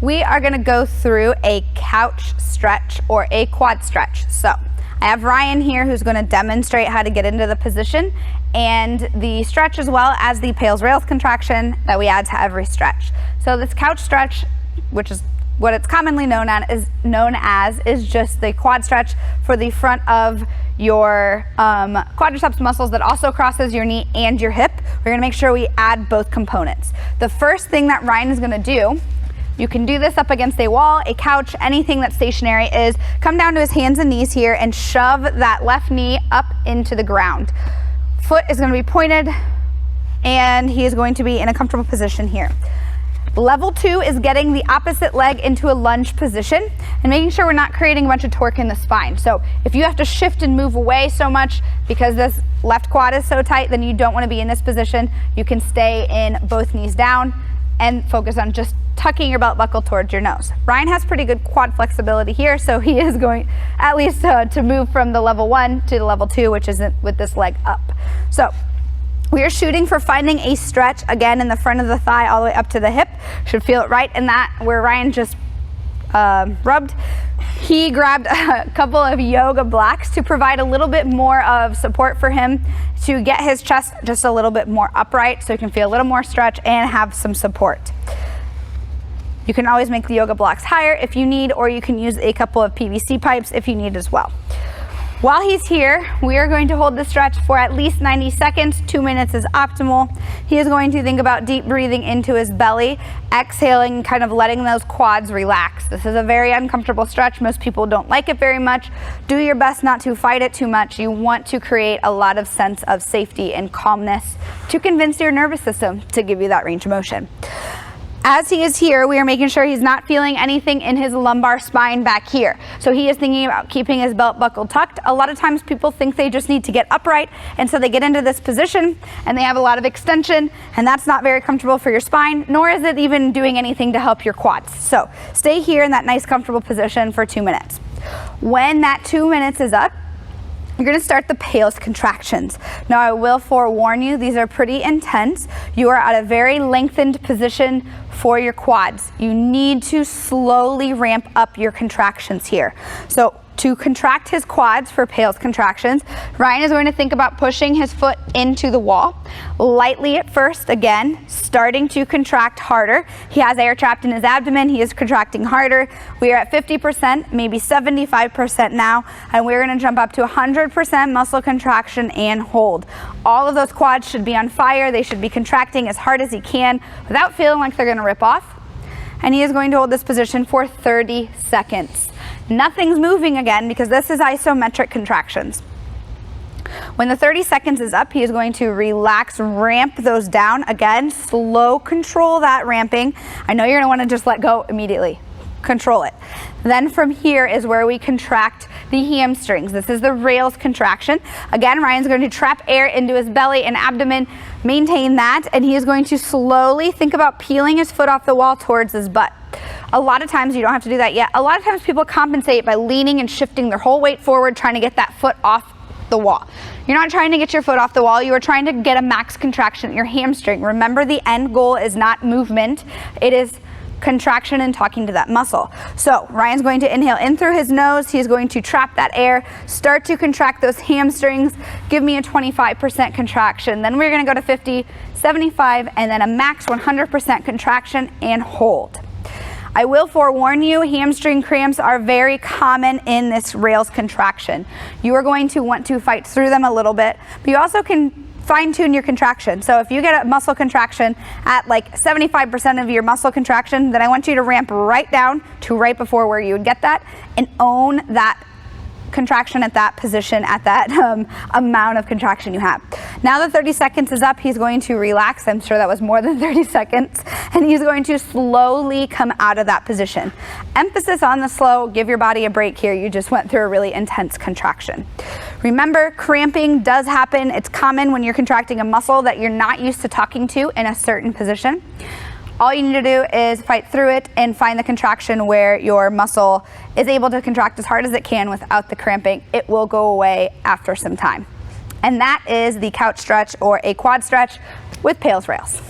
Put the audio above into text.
we are going to go through a couch stretch or a quad stretch. So I have Ryan here who's going to demonstrate how to get into the position and the stretch, as well as the PAILs RAILs contraction that we add to every stretch. So this couch stretch, which is what it's commonly known as, is just the quad stretch for the front of your quadriceps muscles that also crosses your knee and your hip. We're going to make sure we add both components. The first thing that Ryan is going to do, you can do this up against a wall, a couch, anything that's stationary, is come down to his hands and knees here and shove that left knee up into the ground. Foot is going to be pointed and he is going to be in a comfortable position here. Level 2 is getting the opposite leg into a lunge position and making sure we're not creating a bunch of torque in the spine. So if you have to shift and move away so much because this left quad is so tight, then you don't want to be in this position. You can stay in both knees down and focus on just tucking your belt buckle towards your nose. Ryan has pretty good quad flexibility here, so he is going at least to move from the level 1 to the level 2, which is with this leg up. So we are shooting for finding a stretch again in the front of the thigh all the way up to the hip. Should feel it right in that where Ryan just rubbed. He grabbed a couple of yoga blocks to provide a little bit more of support for him to get his chest just a little bit more upright so he can feel a little more stretch and have some support. You can always make the yoga blocks higher if you need, or you can use a couple of PVC pipes if you need as well. While he's here, we are going to hold the stretch for at least 90 seconds. 2 minutes is optimal. He is going to think about deep breathing into his belly, exhaling, kind of letting those quads relax. This is a very uncomfortable stretch. Most people don't like it very much. Do your best not to fight it too much. You want to create a lot of sense of safety and calmness to convince your nervous system to give you that range of motion. As he is here, we are making sure he's not feeling anything in his lumbar spine back here. So he is thinking about keeping his belt buckle tucked. A lot of times people think they just need to get upright, and so they get into this position and they have a lot of extension, and that's not very comfortable for your spine, nor is it even doing anything to help your quads. So stay here in that nice comfortable position for 2 minutes. When that 2 minutes is up, you're going to start the PAILs contractions. Now I will forewarn you, these are pretty intense. You are at a very lengthened position for your quads. You need to slowly ramp up your contractions here. So to contract his quads for PAILs contractions, Ryan is going to think about pushing his foot into the wall, lightly at first, again, starting to contract harder. He has air trapped in his abdomen, he is contracting harder. We are at 50%, maybe 75% now, and we're gonna jump up to 100% muscle contraction and hold. All of those quads should be on fire. They should be contracting as hard as he can without feeling like they're gonna rip off. And he is going to hold this position for 30 seconds. Nothing's moving again because this is isometric contractions. When the 30 seconds is up, he is going to relax, ramp those down. Again, slow control that ramping. I know you're gonna wanna just let go immediately. Control it. Then from here is where we contract the hamstrings. This is the rails contraction. Again, Ryan's going to trap air into his belly and abdomen, maintain that, and he is going to slowly think about peeling his foot off the wall towards his butt. A lot of times, you don't have to do that yet. A lot of times people compensate by leaning and shifting their whole weight forward, trying to get that foot off the wall. You're not trying to get your foot off the wall. You are trying to get a max contraction in your hamstring. Remember, the end goal is not movement. It is contraction and talking to that muscle. So Ryan's going to inhale in through his nose. He's going to trap that air, start to contract those hamstrings, give me a 25% contraction. Then we're gonna go to 50, 75, and then a max 100% contraction and hold. I will forewarn you, hamstring cramps are very common in this rails contraction. You are going to want to fight through them a little bit, but you also can fine-tune your contraction. So if you get a muscle contraction at like 75% of your muscle contraction, then I want you to ramp right down to right before where you would get that and own that contraction at that position, at that amount of contraction you have. Now that 30 seconds is up, he's going to relax. I'm sure that was more than 30 seconds. And he's going to slowly come out of that position. Emphasis on the slow. Give your body a break here. You just went through a really intense contraction. Remember, cramping does happen. It's common when you're contracting a muscle that you're not used to talking to in a certain position. All you need to do is fight through it and find the contraction where your muscle is able to contract as hard as it can without the cramping. It will go away after some time. And that is the couch stretch or a quad stretch with PAILs RAILs.